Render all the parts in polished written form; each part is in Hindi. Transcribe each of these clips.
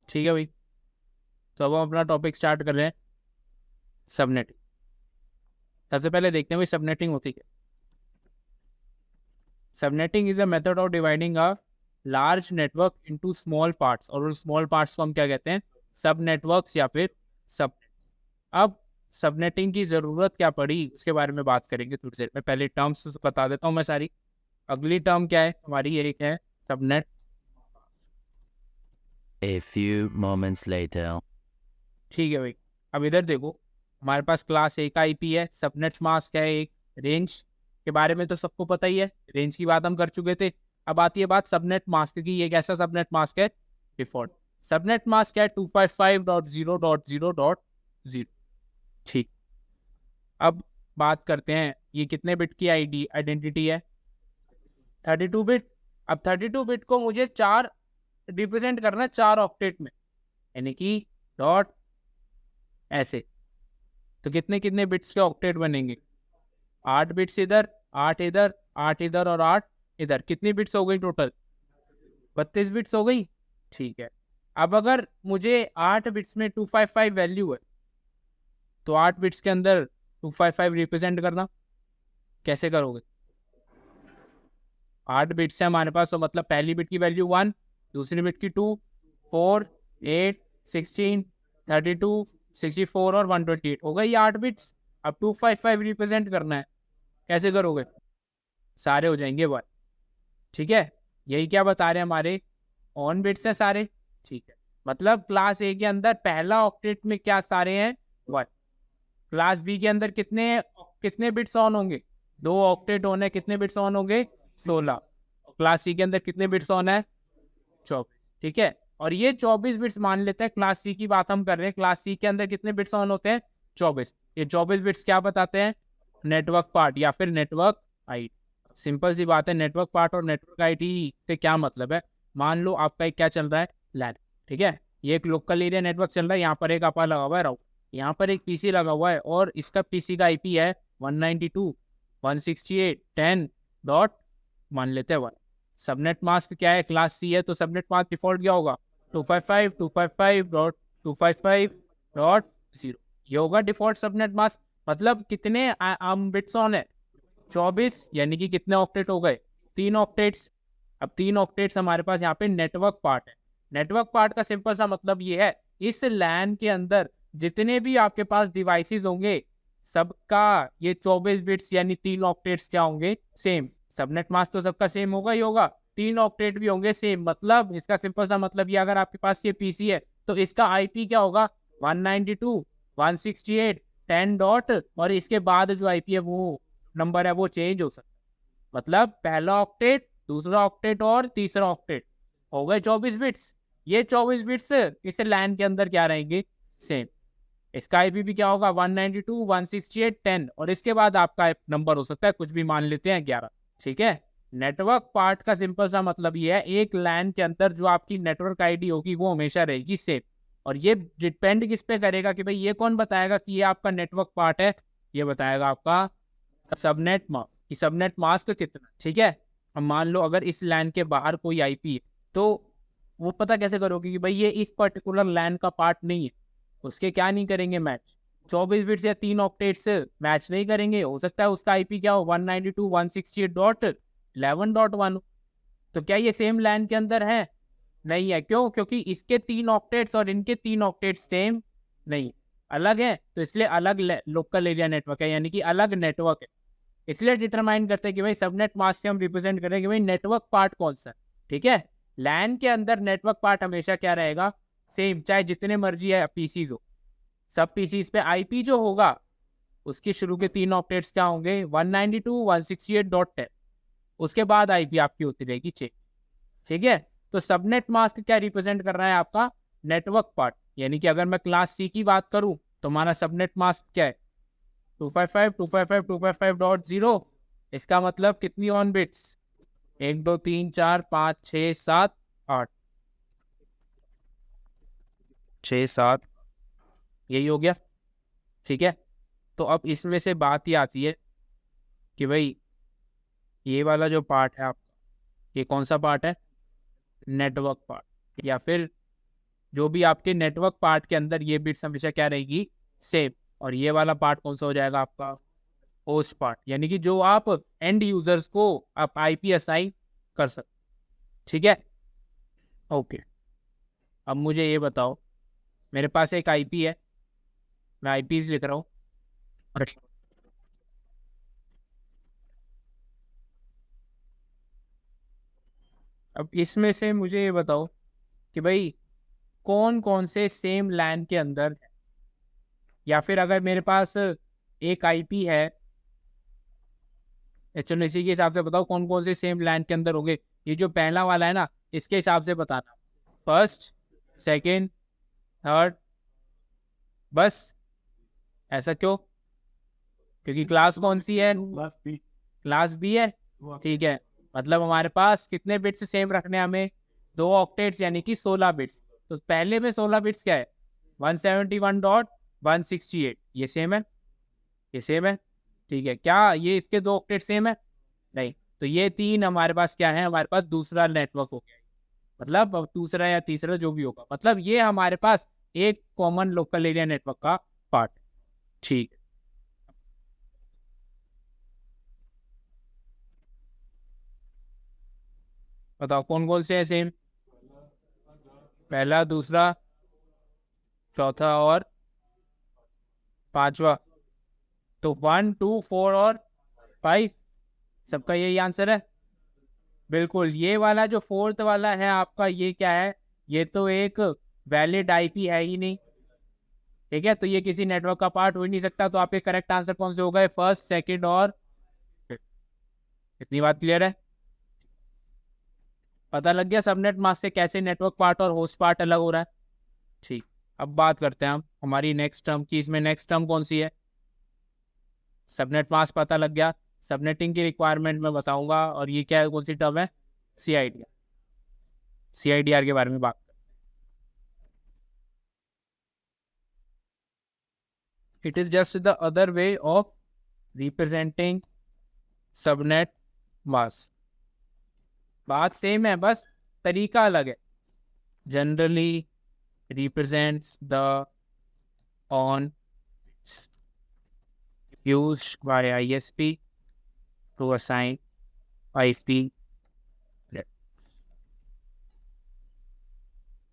ठीक है भाई, तो अब हम अपना टॉपिक स्टार्ट कर रहे हैं, सबनेटिंग। सबसे पहले देखते हैं भाई सबनेटिंग होती क्या। Subnetting is a method of dividing a large network into small parts, और उन स्मॉल पार्ट्स को हम क्या कहते हैं, सब नेटवर्क्स या फिर सब। अब सबनेटिंग की जरूरत क्या पड़ी उसके बारे में बात करेंगे थोड़ी देर में। पहले टर्म्स बता देता हूँ मैं सारी। अगली टर्म क्या है हमारी, एक है subnet. A few moments later. ठीक है भाई, अब इधर देखो, हमारे पास क्लास ए का आईपी है, सबनेट मास्क है एक, रेंज के बारे में तो सबको पता ही है, रेंज की बात हम कर चुके थे। अब आती है बात सबनेट मास्क की। ये कैसा सबनेट मास्क है, डिफॉल्ट सबनेट मास्क है 255.0.0.0। ठीक, अब बात करते हैं ये कितने बिट की आइडेंटिटी है, 32 बिट। अब 32 बिट को मुझे चार रिप्रेजेंट करना है, 4 ऑक्टेट में, यानी कि डॉट ऐसे। तो कितने कितने बिट्स के ऑक्टेट बनेंगे, 8 बिट्स इधर, 8 इधर, 8 इधर और 8 इधर। कितनी बिट्स हो गई टोटल, 32 बिट्स हो गई। ठीक है, अब अगर मुझे 8 बिट्स में 255 वैल्यू है, तो 8 बिट्स के अंदर 255 रिप्रेजेंट करना कैसे करोगे। 8 बिट्स है हमारे पास, तो मतलब पहली बिट की वैल्यू 1, दूसरी बिट की 2, 4, 8, 16, 32, 64 और 128 हो गई 8 बिट्स। अब 255 रिप्रेजेंट करना है, कैसे करोगे, सारे हो जाएंगे 1। ठीक है, यही क्या बता रहे हैं हमारे, ऑन बिट्स हैं सारे। ठीक है, मतलब क्लास ए के अंदर पहला ऑक्टेट में क्या सारे हैं, 1। क्लास बी के अंदर कितने बिट्स ऑन होंगे, 2 ऑक्टेट ऑन है, कितने बिट्स ऑन होंगे, 16। क्लास सी के अंदर कितने बिट्स ऑन है, 24। ठीक है, और ये 24 बिट्स मान लेते हैं, क्लास सी की बात हम कर रहे हैं, क्लास सी के अंदर कितने बिट्स ऑन होते हैं, 24। ये 24 बिट्स क्या बताते हैं, नेटवर्क पार्ट या फिर नेटवर्क आईडी। सिंपल सी बात है, नेटवर्क पार्ट और नेटवर्क आईडी से क्या मतलब है। मान लो आपका एक क्या चल रहा है, लैन। ठीक है, ये एक लोकल एरिया नेटवर्क चल रहा है, यहाँ पर एक आपा लगा हुआ है राउटर, यहाँ पर एक पीसी लगा हुआ है, और इसका पीसी का आईपी है 192.168.10. मान लेते हैं 1। सबनेट मास्क क्या है, क्लास सी है, तो सबनेट मास्क डिफॉल्ट क्या होगा, 255.255.255.0। ये होगा डिफॉल्ट सबनेट मास्क। मतलब कितने बिट्स ऑन है, 24, यानी कि कितने ऑक्टेट हो गए, 3 ऑक्टेट्स। अब 3 ऑक्टेट्स हमारे पास यहाँ पे नेटवर्क पार्ट है। नेटवर्क पार्ट का सिंपल सा मतलब ये है, इस लैन के अंदर जितने भी आपके पास डिवाइसेस होंगे, सबका ये 24 बिट्स यानी 3 ऑक्टेट्स क्या होंगे, सेम। सबनेट मास्क तो सबका सेम होगा ही होगा, 3 ऑक्टेट भी होंगे सेम। मतलब इसका सिंपल सा मतलब ये, अगर आपके पास ये पीसी है तो इसका आईपी क्या होगा, 192.168.10. और इसके बाद जो आईपी है वो नंबर है वो चेंज हो सकता है। मतलब पहला ऑक्टेट, दूसरा ऑक्टेट और तीसरा ऑक्टेट, हो गए 24 बिट्स। ये 24 बिट्स इस लैन के अंदर क्या रहेंगे, सेम। इसका आईपी भी क्या होगा, 192.168.10, और इसके बाद आपका नंबर हो सकता है कुछ भी, मान लेते हैं 11। ठीक है, नेटवर्क पार्ट का सिंपल सा मतलब ये है, एक लैन के अंदर जो आपकी नेटवर्क आईडी होगी वो हमेशा रहेगी सेम। और ये डिपेंड किस पे करेगा कि भाई ये कौन बताएगा कि ये आपका नेटवर्क पार्ट है, ये बताएगा आपका सबनेट मास्क, कि सबनेट मास्क कितना। ठीक है, अब मान लो अगर इस लैन के बाहर कोई आईपी है, तो वो पता कैसे करोगे कि भाई ये इस पर्टिकुलर लैन का पार्ट नहीं है, उसके क्या नहीं करेंगे मैच, 24 बिट्स या 3 ऑक्टेट्स मैच नहीं करेंगे। हो सकता है उसका आईपी क्या हो, 192.168.11.1। तो क्या ये सेम लैन के अंदर है, नहीं है। क्यों, क्योंकि इसके 3 ऑक्टेट्स और इनके 3 ऑक्टेट्स सेम नहीं, अलग है, तो इसलिए अलग लोकल एरिया नेटवर्क है, यानी कि अलग नेटवर्क है। इसलिए डिटरमाइन करते हैं कि भाई सबनेट मास्क से हम रिप्रेजेंट करें कि भाई नेटवर्क पार्ट कौन सा है। ठीक है, लैन के अंदर नेटवर्क पार्ट हमेशा क्या रहेगा, सेम, चाहे जितने मर्जी है पीसीज हो। सब पीसीज पे आईपी जो होगा उसके शुरू के 3 ऑक्टेट्स क्या होंगे, 192.168.10। उसके बाद आईपी आपकी होती रहेगी चेक। ठीक है, तो सबनेट मास्क क्या रिप्रेजेंट कर रहा है, आपका नेटवर्क पार्ट। यानी कि अगर मैं क्लास सी की बात करूं तो हमारा सबनेट मास्क क्या है, 255.255.255.0। इसका मतलब कितनी ऑन बिट्स, 1 2 3 4 5 6 7 8, 6 7, यही हो गया। ठीक है, तो अब इसमें से बात ही आती है कि भाई ये वाला जो पार्ट है आपका, ये कौन सा पार्ट है, नेटवर्क पार्ट या फिर जो भी आपके नेटवर्क पार्ट के अंदर ये बिट्स हमेशा क्या रहेगी, सेम। और ये वाला पार्ट कौन सा हो जाएगा आपका, होस्ट पार्ट, यानी कि जो आप एंड यूजर्स को आप आईपी असाइन कर सकते। ठीक है, ओके। अब मुझे ये बताओ, मेरे पास एक आईपी है, मैं आईपी लिख रहा हूँ। अब इसमें से मुझे ये बताओ कि भाई कौन कौन से सेम लैन के अंदर है, या फिर अगर मेरे पास एक आईपी है, चलो इसी के हिसाब से बताओ कौन कौन से सेम लैन के अंदर होंगे। ये जो पहला वाला है ना, इसके हिसाब से बताना, फर्स्ट, सेकंड, थर्ड, बस। ऐसा क्यों? क्योंकि क्लास कौन सी है, क्लास बी है। ठीक है, मतलब हमारे पास कितने बिट्स सेम रखने हैं हमें, 2 ऑक्टेट्स यानी कि 16 बिट्स। तो पहले में 16 बिट्स क्या है, 171.168, ये सेम है, ये सेम है। ठीक है, क्या ये इसके 2 ऑक्टेट सेम है? नहीं। तो ये 3 हमारे पास क्या है, हमारे पास दूसरा नेटवर्क हो गया, मतलब अब दूसरा या तीसरा जो भी होगा, मतलब ये हमारे पास एक कॉमन लोकल एरिया नेटवर्क का पार्ट। ठीक है, बताओ कौन कौन से हैं सेम, पहला, दूसरा, चौथा और पांचवा। तो 1, 2, 4 और 5, सबका यही आंसर है। बिल्कुल, ये वाला जो फोर्थ वाला है आपका, ये क्या है, ये तो एक वैलिड आईपी है ही नहीं। ठीक है, तो ये किसी नेटवर्क का पार्ट हो ही नहीं सकता। तो आपके करेक्ट आंसर कौन से हो गए, फर्स्ट, सेकंड और fifth। इतनी बात क्लियर है? पता लग गया सबनेट मास्क से कैसे नेटवर्क पार्ट और होस्ट पार्ट अलग हो रहा है। ठीक, अब बात करते हैं हम हमारी नेक्स्ट टर्म की। इसमें नेक्स्ट टर्म कौन सी है, सबनेट मास्क पता लग गया। सबनेटिंग की रिक्वायरमेंट मैं बताऊंगा, और ये क्या है, कौन सी टर्म है, सीआईडी। सीआईडीआर के बारे में बात। It is just the other way of representing subnet mask. बात सेम है, बस तरीका अलग है। Generally represents the on used by ISP to assign IP।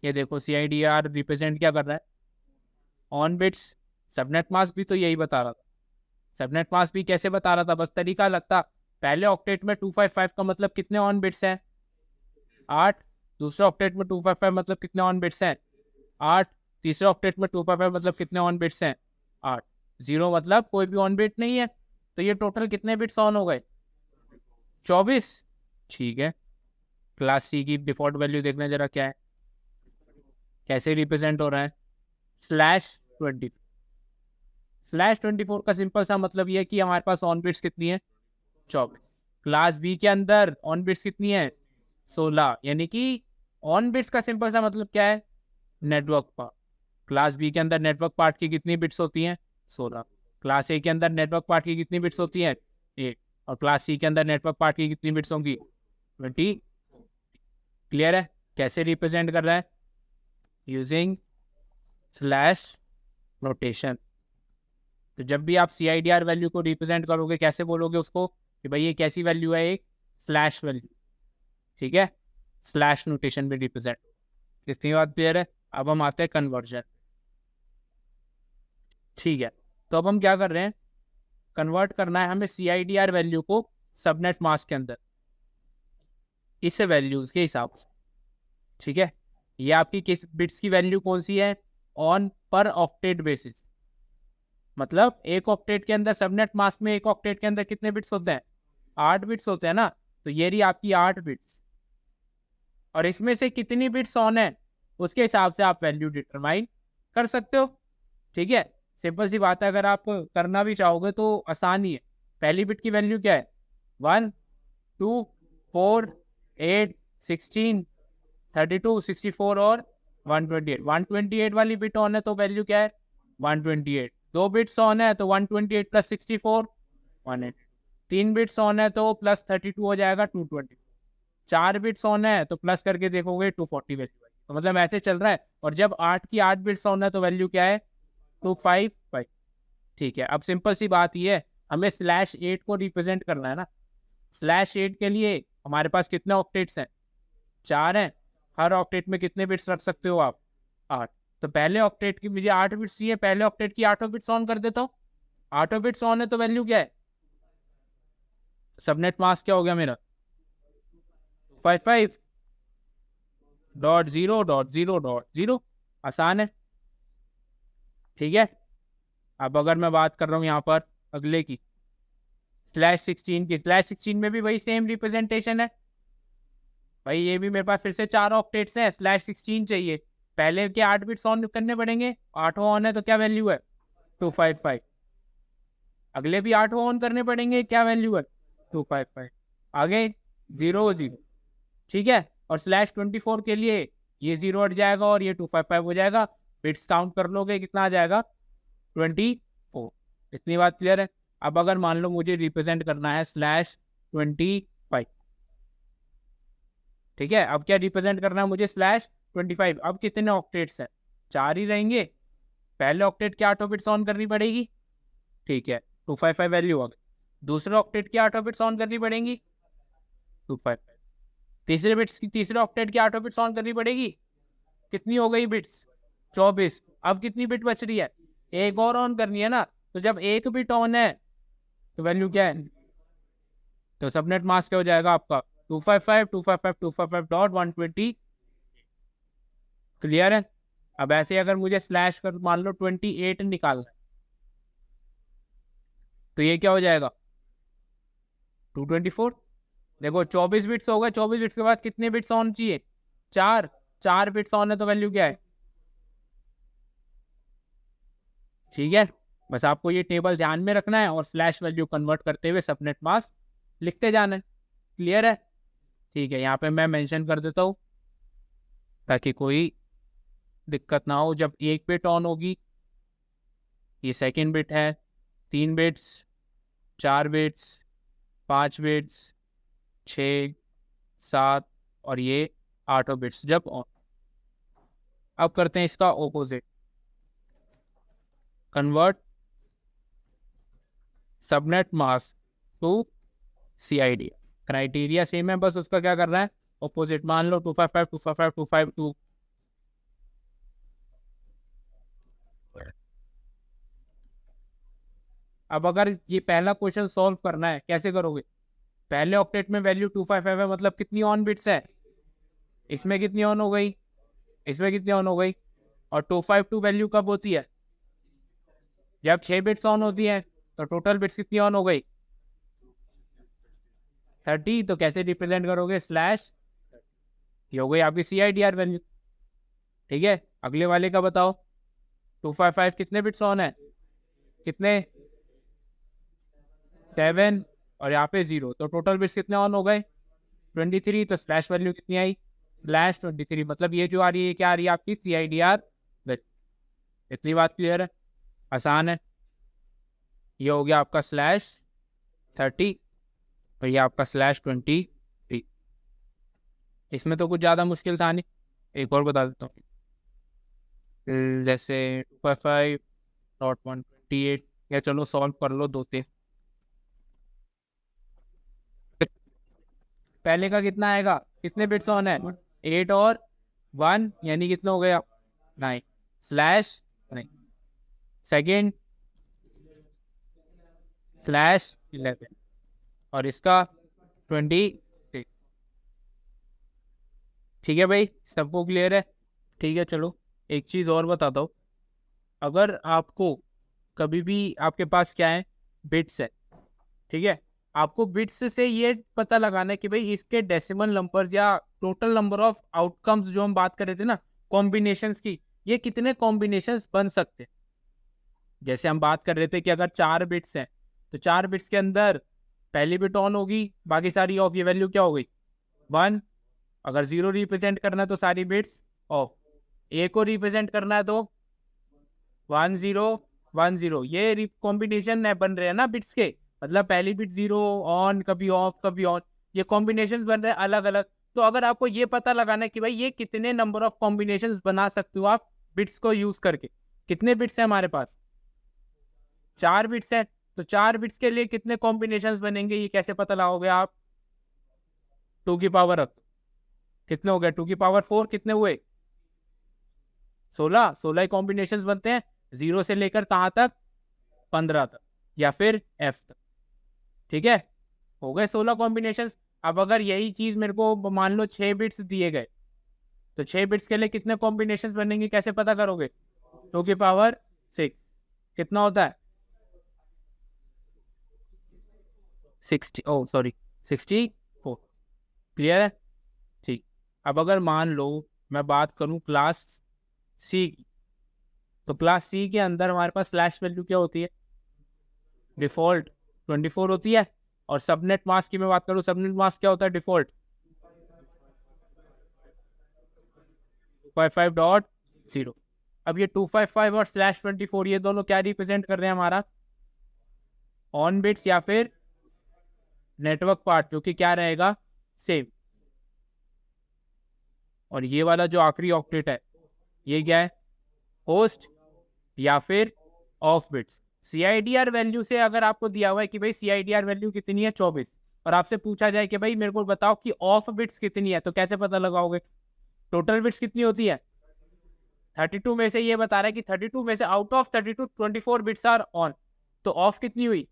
ये देखो CIDR रिप्रेजेंट क्या कर रहा है, ऑन बिट्स। सबनेट मास्क भी तो यही बता रहा था, सबनेट मास्क भी कैसे बता रहा था, बस तरीका लगता। पहले ऑक्टेट में 255 का मतलब कितने ऑन बिट्स हैं, 8। दूसरे ऑक्टेट में 255 मतलब कितने ऑन बिट्स हैं, 8। तीसरे ऑक्टेट में 255 मतलब कितने ऑन बिट्स हैं, 8। 0 मतलब कोई भी ऑन बिट नहीं है। तो ये टोटल कितने बिट्स ऑन हो गए, 24। ठीक है, क्लास सी की डिफॉल्ट वैल्यू देखना जरा क्या है, कैसे रिप्रेजेंट हो रहा है, /20। /24 का सिंपल सा मतलब ये है कि हमारे पास ऑन बिट्स कितनी है, 24। क्लास बी के अंदर ऑन बिट्स कितनी है, 16। यानी कि ऑन बिट्स का सिंपल सा मतलब क्या है, नेटवर्क पार्ट। क्लास बी के अंदर नेटवर्क पार्ट की कितनी बिट्स होती हैं, 16। क्लास ए के अंदर नेटवर्क पार्ट की कितनी बिट्स होती हैं, 8। और क्लास सी के अंदर नेटवर्क पार्ट की कितनी बिट्स होंगी, 20। क्लियर है कैसे रिप्रेजेंट कर रहा है, यूजिंग स्लैश नोटेशन। तो जब भी आप CIDR वैल्यू को रिप्रेजेंट करोगे कैसे बोलोगे उसको, कि भाई ये कैसी वैल्यू है, एक स्लैश वैल्यू। ठीक है, स्लैश नोटेशन में रिप्रेजेंट। इतनी बात क्लियर है? अब हम आते हैं कन्वर्जन। ठीक है, तो अब हम क्या कर रहे हैं, कन्वर्ट करना है हमें CIDR वैल्यू को सबनेट मास्क के अंदर, इस वैल्यूज के हिसाब से। ठीक है, ये आपकी किस बिट्स की वैल्यू कौन सी है, ऑन पर ऑक्टेट बेसिस। मतलब एक ऑक्टेट के अंदर, सबनेट मास्क में एक ऑक्टेट के अंदर कितने बिट्स होते हैं, 8 बिट्स होते हैं ना। तो ये रही आपकी 8 बिट्स, और इसमें से कितनी बिट्स ऑन है उसके हिसाब से आप वैल्यू डिटरमाइन कर सकते हो। ठीक है, सिंपल सी बात है, अगर आप करना भी चाहोगे तो आसान ही है। पहली बिट की वैल्यू क्या है, 1, 2, 4, 8, 16, 32, 64 और 128। 128 वाली बिट ऑन है तो वैल्यू क्या है, 128। 2 बिट्स ऑन है तो 128 प्लस 64, 180। 3 बिट्स ऑन है तो प्लस 32 हो जाएगा, 220। 4 बिट्स ऑन है तो प्लस करके देखोगे 240 वैल्यू। तो मतलब ऐसे चल रहा है। और जब 8 की 8 बिट्स ऑन है तो वैल्यू क्या है 255। ठीक है, अब सिंपल सी बात ये है, हमें /8 को रिप्रेजेंट करना है ना। /8 के लिए हमारे पास कितने ऑक्टेट्स हैं, 4 हैं। हर ऑक्टेट में कितने बिट्स रख सकते हो आप, 8। तो पहले ऑक्टेट की मुझे 8 बिट्स चाहिए, पहले ऑक्टेट की 8 बिट्स ऑन कर देता हूँ। 8 बिट्स ऑन है तो वैल्यू क्या है, सबनेट मास्क क्या हो गया मेरा 255.0.0.0। आसान है, ठीक है। अब अगर मैं बात कर रहा हूँ यहाँ पर अगले की /16 की, /16 में भी वही सेम रिप्रेजेंटेशन है भाई। ये भी मेरे पास फिर से 4 ऑक्टेट्स हैं, /16 चाहिए, पहले के 8 बिट्स ऑन करने पड़ेंगे। 8 ऑन है तो क्या वैल्यू है 255। अगले भी 8 ऑन करने पड़ेंगे, क्या वैल्यू है 255। आगे 0 0, ठीक है। और /24 के लिए ये 0 हट जाएगा और ये 255 हो जाएगा। बिट्स काउंट कर लोगे कितना आ जाएगा 24। इतनी बात क्लियर है। अब अगर मान लो मुझे रिप्रेजेंट करना है /25, ठीक है। अब क्या रिप्रेजेंट करना है मुझे /25। अब कितने ऑक्टेट्स हैं, 4 ही रहेंगे। पहले ऑक्टेट की 8 बिट्स ऑन करनी पड़ेगी, ठीक है, 255 वैल्यू हो गई। दूसरे ऑक्टेट की 8 बिट्स ऑन करनी पड़ेगी 255। तीसरे ऑक्टेट की 8 बिट्स ऑन करनी पड़ेगी, कितनी हो गई बिट्स 24। अब कितनी बिट बच रही है, एक और ऑन करनी है ना। तो जब एक बिट ऑन है तो वैल्यू क्या है, तो सबनेट मास्क क्या हो जाएगा आपका 255.255.120। क्लियर है। अब ऐसे अगर मुझे स्लैश कर मान लो 28 निकालना है तो ये क्या हो जाएगा 224। देखो 24 बिट्स हो गए, 24 बिट्स के बाद कितने बिट्स ऑन चाहिए, 4 बिट्स ऑन है तो वैल्यू क्या है, ठीक है। बस आपको ये टेबल ध्यान में रखना है और स्लैश वैल्यू कन्वर्ट करते हुए सबनेट मास्क लिखते जाना है। क्लियर है, ठीक है। यहाँ पे मैं मेंशन कर देता हूँ ताकि कोई दिक्कत ना हो। जब एक बिट ऑन होगी, ये सेकंड बिट है, 3 बिट्स, 4 बिट्स, 5 बिट्स, 6, 7 और ये 8 बिट्स जब ऑन। अब करते हैं इसका opposite, convert subnet mask to CID। Criteria same है, बस उसका क्या करना है ऑपोजिट। मान लो 255 255 252। अब अगर ये पहला क्वेश्चन सॉल्व करना है कैसे करोगे, पहले ऑक्टेट में वैल्यू 255 है, मतलब कितनी ऑन बिट्स है, इसमें कितनी ऑन हो गई, इसमें कितनी ऑन हो गई। और 252 वैल्यू कब होती है, जब 6 बिट्स ऑन होती है। तो टोटल बिट्स कितनी ऑन हो गई 30। तो कैसे रिप्रेजेंट करोगे स्लैश, ये हो गई आपकी CIDR वैल्यू, ठीक है। अगले वाले का बताओ, 255 कितने बिट्स ऑन है, कितने 7 और यहाँ पे 0। तो टोटल बिट्स कितने ऑन हो गए 23। तो स्लैश वैल्यू कितनी आई /23। मतलब ये जो आ रही है क्या आ रही है आपकी CIDR वैल्यू। इतनी बात क्लियर है, आसान है। ये हो गया आपका /30 और ये आपका /23। इसमें तो कुछ ज़्यादा मुश्किल था नहीं। एक और बता देता हूँ, जैसे 255.128, या चलो सॉल्व कर लो 2-3। पहले का कितना आएगा, कितने बिट्स ऑन है 8 और 1 यानी कितना हो गया 9 /9। सेकेंड /11 और इसका 26। ठीक है भाई, सबको क्लियर है, ठीक है। चलो एक चीज़ और बताता हूँ, अगर आपको कभी भी आपके पास क्या है बिट्स है, ठीक है, आपको बिट्स से ये पता लगाना है कि भाई इसके डेसिमल नंबर्स या टोटल नंबर ऑफ आउटकम्स जो हम बात कर रहे थे ना कॉम्बिनेशंस की, ये कितने कॉम्बिनेशंस बन सकते हैं। जैसे हम बात कर रहे थे कि अगर 4 बिट्स हैं तो 4 बिट्स के अंदर पहली बिट ऑन होगी, बाकी सारी ऑफ। ये वैल्यू क्या हो गई 1। अगर 0 रिप्रेजेंट करना है तो सारी बिट्स ऑफ। ए को रिप्रेजेंट करना है तो 1 0 1 0। ये कॉम्बिनेशन बन रहे हैं ना बिट्स के, मतलब पहली बिट 0 ऑन, कभी ऑफ कभी ऑन, ये कॉम्बिनेशन बन रहे हैं अलग अलग। तो अगर आपको ये पता लगाना है कि भाई ये कितने नंबर ऑफ कॉम्बिनेशंस बना सकते हो आप बिट्स को यूज करके, कितने बिट्स है हमारे पास, 4 बिट्स है, तो 4 बिट्स के लिए कितने कॉम्बिनेशंस बनेंगे ये कैसे पता लगाओगे आप, 2 की पावर रख, कितने हो गए, 2 की पावर 4 कितने हुए, 16 कॉम्बिनेशंस बनते हैं, 0 से लेकर कहां तक, 15 तक या फिर एफ तक, ठीक है, हो गए 16 कॉम्बिनेशंस। अब अगर यही चीज मेरे को मान लो 6 बिट्स दिए गए, तो 6 बिट्स के लिए कितने कॉम्बिनेशंस बनेंगे कैसे पता करोगे, 2 की पावर 6 कितना होता है, 64, क्लियर है, ठीक। अब अगर मान लो मैं बात करूं क्लास सी की, तो क्लास सी के अंदर हमारे पास स्लैश वैल्यू क्या होती है, डिफॉल्ट 24 होती है, और सबनेट मास्क की मैं बात करूं, सबनेट मास्क क्या होता है डिफॉल्ट 255.0। अब ये 255 और /24 ये दोनों क्या रिप्रेजेंट कर रहे हैं हमारा, ऑन बिट्स या फिर नेटवर्क पार्ट, जो कि क्या रहेगा सेम। और ये वाला जो आखिरी ऑक्टेट है ये क्या है, होस्ट या फिर ऑफ बिट्स। CIDR वैल्यू से अगर आपको दिया हुआ है कि भाई CIDR वैल्यू कितनी है 24, और आपसे पूछा जाए कि भाई मेरे को बताओ कि ऑफ बिट्स कितनी है, तो कैसे पता लगाओगे, टोटल बिट्स कितनी होती है 32 में से, ये बता रहा है कि 32 में से out of 32 24 bits are on, तो ऑफ कितनी हुई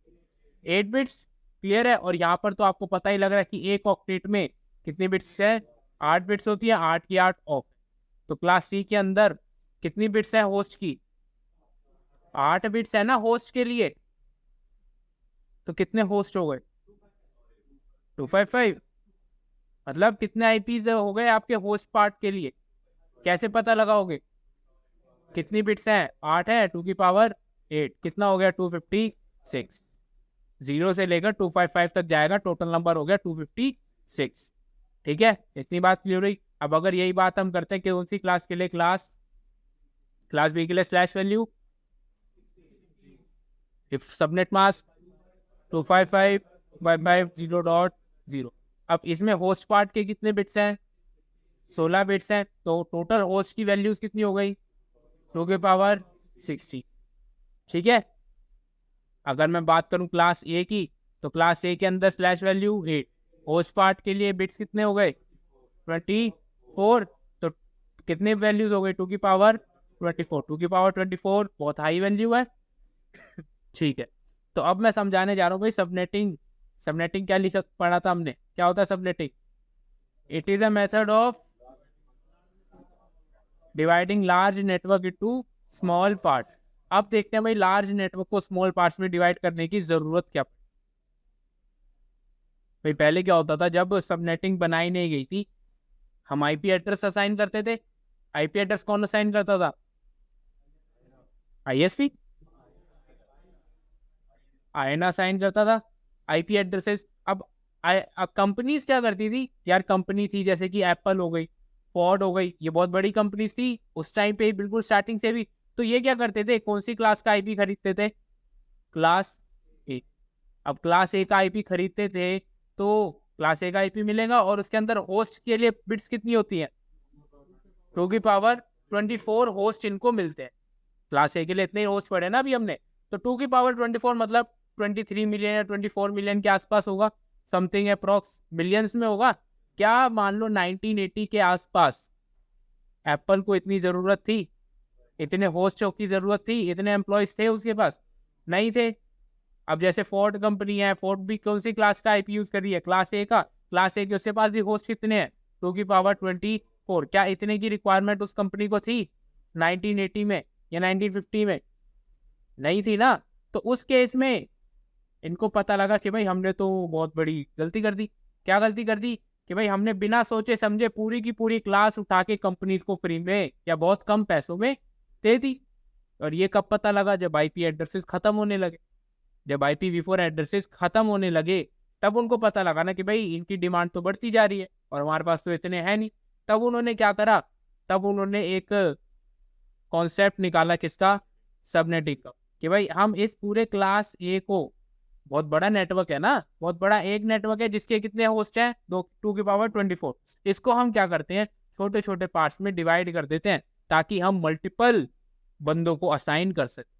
8 बिट्स, क्लियर है। और यहाँ पर तो आपको पता ही लग रहा है कि एक ऑक्टेट में कितनी बिट्स है, 8 बिट्स होती है, 8 की 8 ऑफ। तो क्लास सी के अंदर कितनी बिट्स है होस्ट की, 8 बिट्स है ना होस्ट के लिए, तो कितने होस्ट हो गए 255, मतलब कितने आईपीज हो गए आपके होस्ट पार्ट के लिए, कैसे पता लगाओगे, कितनी बिट्स हैं 8 है, 2 की पावर 8 कितना हो गया 256, 0 से लेकर 255 तक जाएगा, टोटल नंबर हो गया 256, ठीक है, इतनी बात क्लियर हुई। अब अगर यही बात हम करते हैं कि कौन सी क्लास के लिए, क्लास बी के लिए slash value, if subnet mask 255.0.0। अब इसमें होस्ट पार्ट के कितने बिट्स हैं, 16 बिट्स हैं, तो टोटल होस्ट की वैल्यूज कितनी हो गई 2 की पावर 60, ठीक है। अगर मैं बात करूं क्लास ए की, तो क्लास ए के अंदर स्लैश वैल्यू 8, होस्ट पार्ट के लिए बिट्स कितने हो गए 24, तो कितने वैल्यूज हो गए 2 की पावर 24, 2 की पावर 24 बहुत हाई वैल्यू है, ठीक है। तो अब मैं समझाने जा रहा हूँ भाई सबनेटिंग, सबनेटिंग क्या लिखा पढ़ा था हमने, क्या होता है subnetting, it is a method of dividing large network into small part. अब देखते हैं भाई लार्ज नेटवर्क को स्मॉल पार्ट्स में डिवाइड करने की जरूरत क्या, भाई पहले क्या होता था जब सबनेटिंग बनाई नहीं गई थी, हम आईपी एड्रेस असाइन करते थे, आईपी एड्रेस कौन असाइन करता था, ISP, आयना असाइन करता था आईपी एड्रेसेस। अब कंपनीज क्या करती थी यार, कंपनी थी जैसे कि एप्पल हो गई, फोर्ड हो गई, ये बहुत बड़ी कंपनीज थी उस टाइम पे बिल्कुल स्टार्टिंग से भी, तो ये क्या करते थे, कौन सी क्लास का आईपी खरीदते थे, क्लास ए। अब क्लास ए का आईपी खरीदते थे तो क्लास ए का आईपी मिलेगा, और उसके अंदर होस्ट के लिए बिट्स कितनी होती है 2 की पावर 24 होस्ट इनको मिलते हैं, क्लास ए के लिए इतने ही होस्ट पड़े ना अभी हमने, तो 2 की पावर 24 मतलब 23 मिलियन या 24 मिलियन के आसपास होगा, समथिंग अप्रॉक्स मिलियंस में होगा क्या, मान लो 1980 के आसपास एप्पल को इतनी जरूरत थी, इतने होस्टों की जरूरत थी, इतने एम्प्लॉयज थे उसके पास, नहीं थे। अब जैसे फोर्ड कंपनी है, फोर्ड भी कौन सी क्लास का आईपी यूज कर रही है, क्लास ए का, क्लास ए के उसके पास भी होस्ट कितने हैं 2 की पावर 24, क्या इतने की रिक्वायरमेंट उस कंपनी को थी 1980 में या 1950 में, नहीं थी ना। तो उस केस में इनको पता लगा कि भाई हमने तो बहुत बड़ी गलती कर दी, क्या गलती कर दी कि भाई हमने बिना सोचे समझे पूरी की पूरी क्लास उठा के कंपनीज को फ्री में या बहुत कम पैसों में दे दी। और ये कब पता लगा, जब आईपी एड्रेसेस खत्म होने लगे, जब IPv4 एड्रेसेस खत्म होने लगे तब उनको पता लगा ना कि भाई इनकी डिमांड तो बढ़ती जा रही है और हमारे पास तो इतने हैं नहीं। तब उन्होंने क्या करा, तब उन्होंने एक कॉन्सेप्ट निकाला किसका, सबनेटिंग का, कि भाई हम इस पूरे क्लास ए को बहुत बड़ा नेटवर्क है ना, बहुत बड़ा एक नेटवर्क है जिसके कितने होस्ट हैं, 2 की पावर 24। इसको हम क्या करते हैं, छोटे छोटे पार्ट्स में डिवाइड कर देते हैं ताकि हम मल्टीपल बंदों को असाइन कर सकें।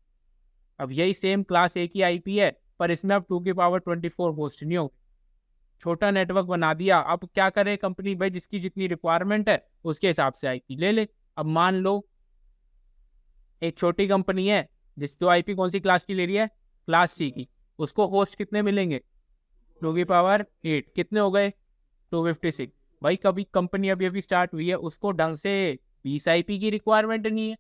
अब यही सेम क्लास ए की आईपी है, पर इसमें अब 2 की पावर 24 होस्ट नहीं हो, छोटा नेटवर्क बना दिया। अब क्या करे कंपनी, भाई जिसकी जितनी रिक्वायरमेंट है उसके हिसाब से आईपी ले ले। अब मान लो एक छोटी कंपनी है जिसको आईपी कौन सी क्लास की ले रही है, क्लास सी की, उसको होस्ट कितने मिलेंगे, 2 की पावर 8, कितने हो गए, 256। भाई कभी कंपनी अभी अभी स्टार्ट हुई है, उसको ढंग से 20 आईपी की रिक्वायरमेंट नहीं है,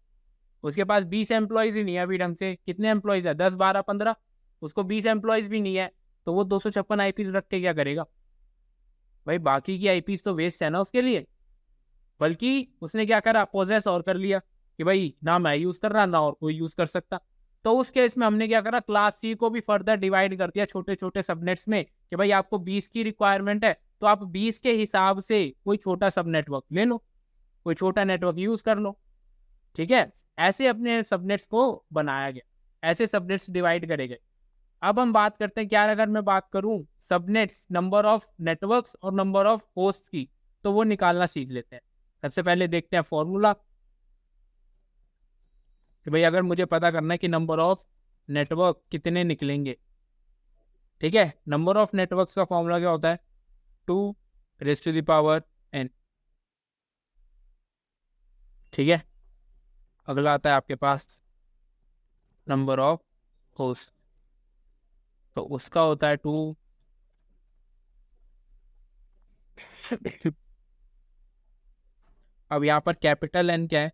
उसके पास 20 एम्प्लॉयज ही नहीं है अभी ढंग से, कितने एम्प्लॉयज है, 10 12 15, उसको 20 एम्प्लॉयज भी नहीं है, तो वो 256 आईपीज रख के क्या करेगा, भाई बाकी की आईपीज तो वेस्ट है ना उसके लिए। बल्कि उसने क्या करा, पोजेस और कर लिया कि भाई ना मैं यूज कर रहा ना और कोई यूज कर सकता। तो उस केस में हमने क्या करा, क्लास सी को भी फर्दर डिवाइड कर दिया छोटे छोटे सबनेट्स में कि भाई आपको 20 की रिक्वायरमेंट है तो आप 20 के हिसाब से कोई छोटा सब नेटवर्क ले लो, कोई छोटा नेटवर्क यूज कर लो। ठीक है, ऐसे अपने सबनेट्स को बनाया गया, ऐसे सबनेट्स डिवाइड करे गए। अब हम बात करते हैं, क्या अगर मैं बात करूं सबनेट्स नंबर ऑफ नेटवर्क्स और नंबर ऑफ होस्ट की, तो वो निकालना सीख लेते हैं। सबसे पहले देखते हैं फॉर्मूला कि भाई अगर मुझे पता करना है कि नंबर ऑफ नेटवर्क कितने निकलेंगे। ठीक है, नंबर ऑफ नेटवर्क्स का फॉर्मूला क्या होता है, 2 raised to the power n। ठीक है, अगला आता है आपके पास नंबर ऑफ होस्ट, तो उसका होता है 2 अब यहाँ पर कैपिटल एन क्या है,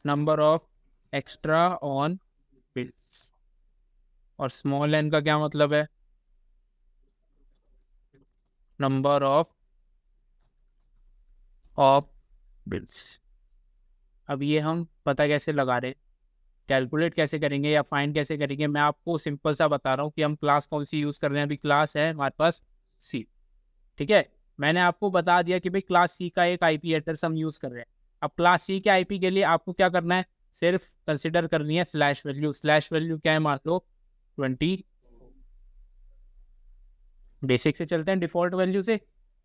number of extra on bits, और स्मॉल एन का क्या मतलब है, नंबर ऑफ बिट्स। अब ये हम पता कैसे लगा रहे हैं, कैलकुलेट कैसे करेंगे या फाइंड कैसे करेंगे, मैं आपको सिंपल सा बता रहा हूँ कि हम क्लास कौन सी यूज़ कर रहे हैं। अभी क्लास है हमारे पास सी। ठीक है, मैंने आपको बता दिया कि भाई क्लास सी का एक आईपी एड्रेस हम यूज़ कर रहे हैं। अब क्लास सी के आईपी के लिए आपको क्या करना है, सिर्फ कंसिडर करनी है स्लैश वैल्यू। स्लैश वैल्यू क्या है, मान लो 20, बेसिक से चलते हैं डिफॉल्ट वैल्यू से,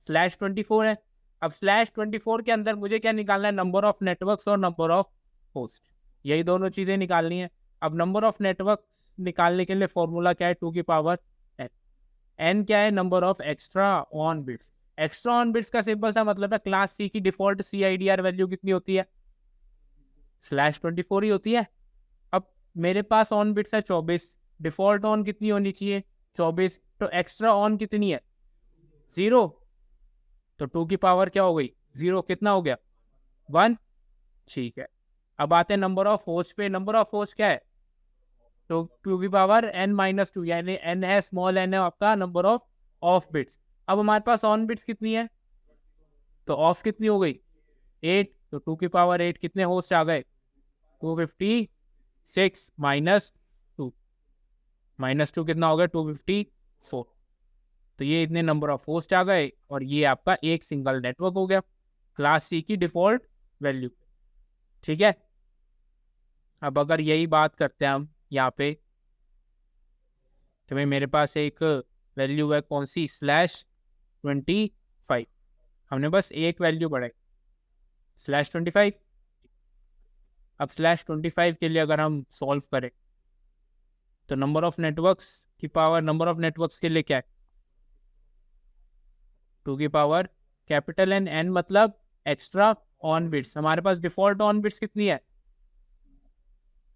/24 है। अब /24 के अंदर मुझे क्या निकालना है, नंबर ऑफ नेटवर्क्स और नंबर ऑफ होस्ट, यही दोनों चीजें निकालनी है। अब नंबर ऑफ नेटवर्क निकालने के लिए फॉर्मूला क्या है, 2 की पावर n। n क्या है, number of extra on bits. Extra on bits का सिंपल सा मतलब है, क्लास सी की डिफॉल्ट CIDR वैल्यू कितनी होती है, /24 ही होती है। अब मेरे पास ऑन बिट्स है 24, डिफॉल्ट ऑन कितनी होनी चाहिए, 24, तो एक्स्ट्रा ऑन कितनी है, 0, तो 2 की पावर क्या हो गई, 0, कितना हो गया, 1। ठीक है, अब आते हैं नंबर ऑफ होस्ट पे। नंबर ऑफ होस्ट क्या है, तो 2 की पावर n-2, यानी n है, स्मॉल n है आपका नंबर ऑफ बिट्स। अब हमारे पास ऑन बिट्स कितनी है, तो ऑफ कितनी हो गई, 8, तो 2 की पावर 8 कितने होस्ट आ गए, 256 -2, -2 कितना हो गया, 254। तो ये इतने नंबर ऑफ होस्ट आ गए और ये आपका एक सिंगल नेटवर्क हो गया क्लास सी की डिफॉल्ट वैल्यू। ठीक है, अब अगर यही बात करते हैं हम यहाँ पे, तो भाई मेरे पास एक वैल्यू है कौन सी, /25, हमने बस एक वैल्यू बढ़ाई, /25। अब /25 के लिए अगर हम सॉल्व करें तो नंबर ऑफ नेटवर्क्स की पावर, नंबर ऑफ नेटवर्क्स के लिए क्या है, 2 की पावर कैपिटल N मतलब एक्स्ट्रा ऑन बिट्स। हमारे पास डिफॉल्ट ऑन बिट्स कितनी है,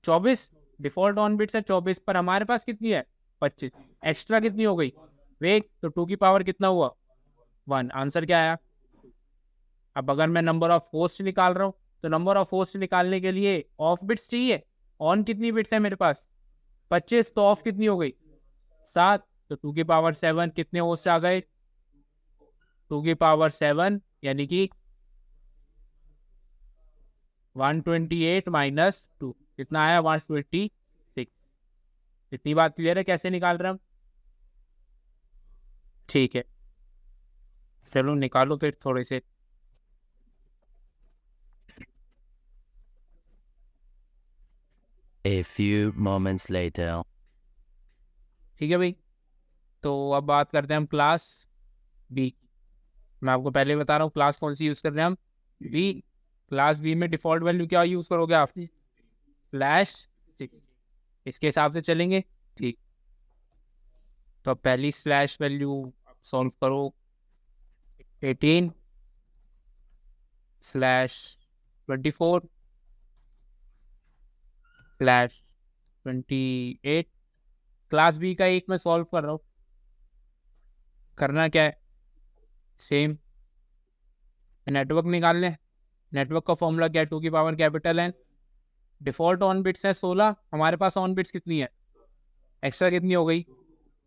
24, डिफॉल्ट ऑन बिट्स है 24, पर हमारे पास कितनी है, 25, एक्स्ट्रा कितनी हो गई, वेक, तो 2 की पावर कितना हुआ, 1, आंसर क्या आया। अब अगर मैं नंबर ऑफ होस्ट निकाल रहा हूँ, तो नंबर ऑफ होस्ट निकालने के लिए ऑफ बिट्स चाहिए, ऑन कितनी बिट्स है मेरे पास, 25, तो ऑफ कितनी हो गई, 7, तो 2 की पावर 7 कितने होस्ट आ गए, 2 की पावर 7 यानी कि 128 -2 कितना आया, 126। इतनी बात क्लियर है कैसे निकाल रहे हैं हम। ठीक है, चलो निकालो फिर थोड़े से। A few moments later. ठीक है भाई। तो अब बात करते हैं हम क्लास बी की। मैं आपको पहले बता रहा हूँ क्लास कौन सी यूज़ कर रहे हैं हम, बी। क्लास बी में डिफ़ॉल्ट वैल्यू क्या यूज़ करोगे आप, स्लैश 6। इसके हिसाब से चलेंगे, ठीक। तो अब पहली स्लैश वैल्यू सॉल्व करो, 18 स्लैश 24 स्लैश 28। क्लास बी का एक मैं सॉल्व कर रहा हूँ। करना क्या है, सेम नेटवर्क निकाल लें। नेटवर्क का फॉर्मूला क्या है, 2 की power capital N. Default on bits है 16, हमारे पास ऑन बिट्स कितनी है, एक्स्ट्रा कितनी हो गई,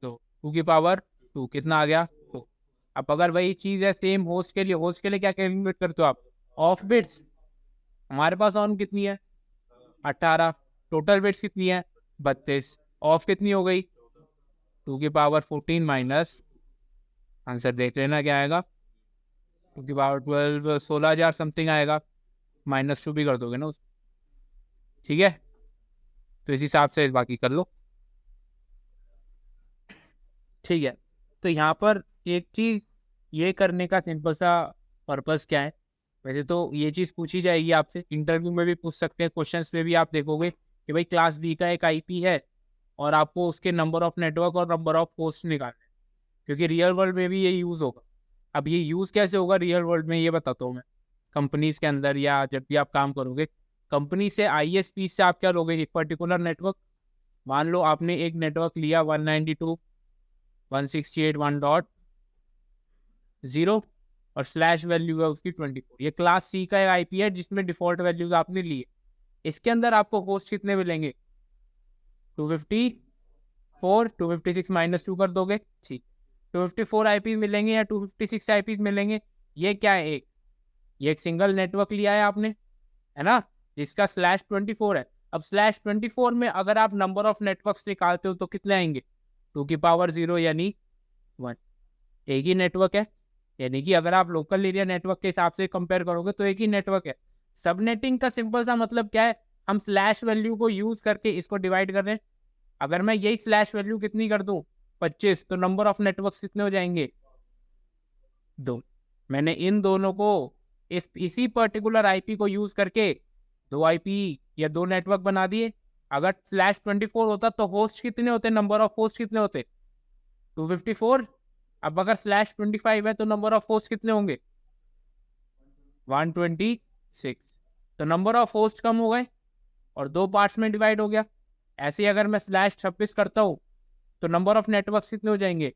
तो 2 की पावर 2 कितना आ गया 2। अब अगर वही चीज़ है सेम होस्ट के लिए, होस्ट के लिए क्या कैलकुलेट करते हो आप, ऑफ बिट्स। हमारे पास ऑन कितनी है 18, टोटल बिट्स कितनी है 32, ऑफ कितनी हो गई 2 की पावर 14 माइनस, आंसर देख लेना क्या आएगा, 2 की पावर 12, 16,000 समथिंग आएगा, -2 भी कर दोगे ना उस, ठीक है। तो इस हिसाब से बाकी कर लो, ठीक है। तो यहाँ पर एक चीज़ ये करने का सिंपल सा पर्पस क्या है, वैसे तो ये चीज़ पूछी जाएगी आपसे, इंटरव्यू में भी पूछ सकते हैं, क्वेश्चंस में भी आप देखोगे कि भाई क्लास बी का एक आईपी है और आपको उसके नंबर ऑफ नेटवर्क और नंबर ऑफ होस्ट निकालने हैं, क्योंकि रियल वर्ल्ड में भी ये यूज़ होगा। अब ये यूज़ कैसे होगा रियल वर्ल्ड में, ये बताता हूँ मैं। कंपनीज के अंदर या जब भी आप काम करोगे, कंपनी से आईएसपी से आप क्या लोगे, एक पर्टिकुलर नेटवर्क। मान लो आपने एक नेटवर्क लिया 192.168.1.0 और स्लैश वैल्यू है उसकी 24। ये क्लास सी का आईपी है जिसमें डिफॉल्ट वैल्यूज आपने लिए। इसके अंदर आपको होस्ट कितने मिलेंगे, 254, 256 -2 कर दोगे, ठीक। 254 आईपी मिलेंगे या 256 आईपी मिलेंगे, ये क्या है, ये एक सिंगल नेटवर्क लिया है आपने, है ना, जिसका /24 है। अब /24 में अगर आप नंबर ऑफ नेटवर्क्स निकालते हो तो कितने आएंगे, 2 की पावर 0 यानी 1। एक ही नेटवर्क है, यानी कि अगर आप लोकल एरिया नेटवर्क के हिसाब से कंपेयर करोगे तो एक ही नेटवर्क है। सबनेटिंग का सिंपल सा मतलब क्या है, हम स्लैश वैल्यू को यूज करके इसको डिवाइड कर रहे हैं। अगर मैं यही स्लैश वैल्यू कितनी कर दूं 25, तो नंबर ऑफ नेटवर्क कितने हो जाएंगे 2। मैंने इन दोनों को इसी पर्टिकुलर आईपी को यूज करके 2 आईपी या 2 नेटवर्क बना दिए। अगर /24 होता तो होस्ट कितने होते, नंबर ऑफ होस्ट कितने होते 254। अब अगर /25 है तो नंबर ऑफ होस्ट कितने होंगे 126। तो नंबर ऑफ होस्ट कम हो गए और 2 पार्ट्स में डिवाइड हो गया। ऐसे ही अगर मैं /26 करता हूँ तो नंबर ऑफ नेटवर्क कितने हो जाएंगे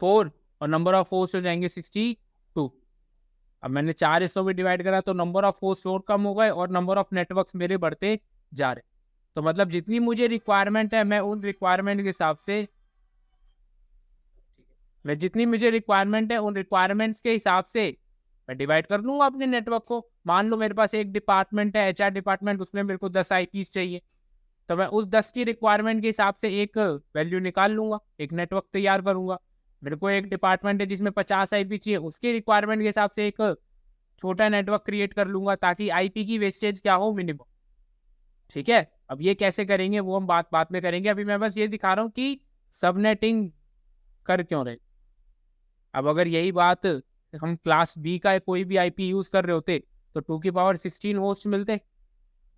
4 और नंबर ऑफ होस्ट हो जाएंगे 62। अब मैंने 4 हिस्सों में डिवाइड करा तो नंबर ऑफ होस्ट और कम हो गए और नंबर ऑफ नेटवर्क्स मेरे बढ़ते जा रहे। तो मतलब जितनी मुझे रिक्वायरमेंट है मैं उन रिक्वायरमेंट के हिसाब से, मैं जितनी मुझे रिक्वायरमेंट है उन रिक्वायरमेंट्स के हिसाब से मैं डिवाइड कर लूंगा अपने नेटवर्क को। मान लो मेरे पास एक डिपार्टमेंट है एचआर डिपार्टमेंट, उसमें मेरे को 10 आईपीज चाहिए, तो मैं उस 10 की रिक्वायरमेंट के हिसाब से एक वैल्यू निकाल लूंगा, एक नेटवर्क तैयार करूंगा। मेरे को एक डिपार्टमेंट है जिसमें 50 आईपी चाहिए, उसकी रिक्वायरमेंट के हिसाब से एक छोटा नेटवर्क क्रिएट कर लूंगा ताकि आईपी की वेस्टेज क्या हो, मिनिमम। ठीक है, अब ये कैसे करेंगे वो हम बात में करेंगे, अभी मैं बस ये दिखा रहा हूँ कि सबनेटिंग कर क्यों रहे। अब अगर यही बात हम क्लास बी का कोई भी आईपी यूज कर रहे होते तो 2 की पावर 16 होस्ट मिलते।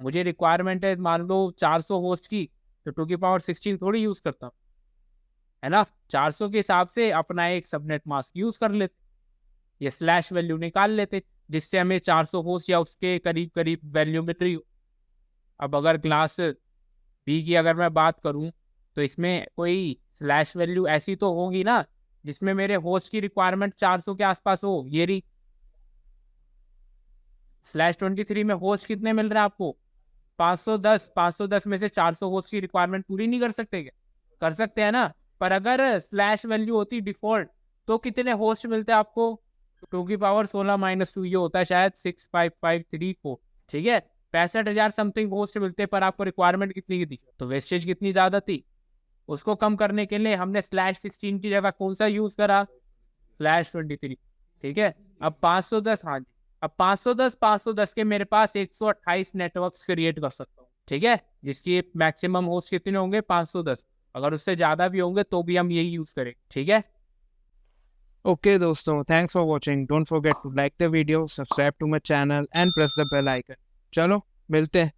मुझे रिक्वायरमेंट है मान लो 400 होस्ट की, तो 2 की पावर 16 थोड़ी यूज करता हूँ, है ना। 400 के हिसाब से अपना एक सबनेट मास्क यूज कर लेते, ये स्लैश वैल्यू निकाल लेते जिससे हमें 400 होस्ट या उसके करीब करीब वैल्यू मिल रही हो। अब अगर क्लास बी की अगर मैं बात करूं तो इसमें कोई स्लैश वैल्यू ऐसी तो होगी ना जिसमें मेरे होस्ट की रिक्वायरमेंट 400 के आसपास हो। ये रही /23 में होस्ट कितने मिल रहे हैं आपको 510। 510 में से 400 होस्ट की रिक्वायरमेंट पूरी नहीं कर सकते क्या, कर सकते हैं ना। पर अगर स्लैश वैल्यू होती डिफॉल्ट तो कितने होस्ट मिलते हैं आपको 2 की पावर 16 -2, ये होता है शायद 65534। ठीक है, 65,000 समथिंग होस्ट मिलते, पर आपको रिक्वायरमेंट कितनी की थी, तो वेस्टेज कितनी ज्यादा थी। उसको कम करने के लिए हमने /16 की जगह कौन सा यूज करा, /23। ठीक है, अब 510, हाँ जी, अब 510 के मेरे पास 128 नेटवर्क्स क्रिएट कर सकता हूँ। ठीक है, जिसकी मैक्सिमम होस्ट कितने होंगे 510। अगर उससे ज़्यादा भी होंगे तो भी हम यही यूज़ करें, ठीक है। ओके दोस्तों, thanks for watching. Don't forget to like the video, subscribe to my channel and press the bell icon. चलो मिलते हैं।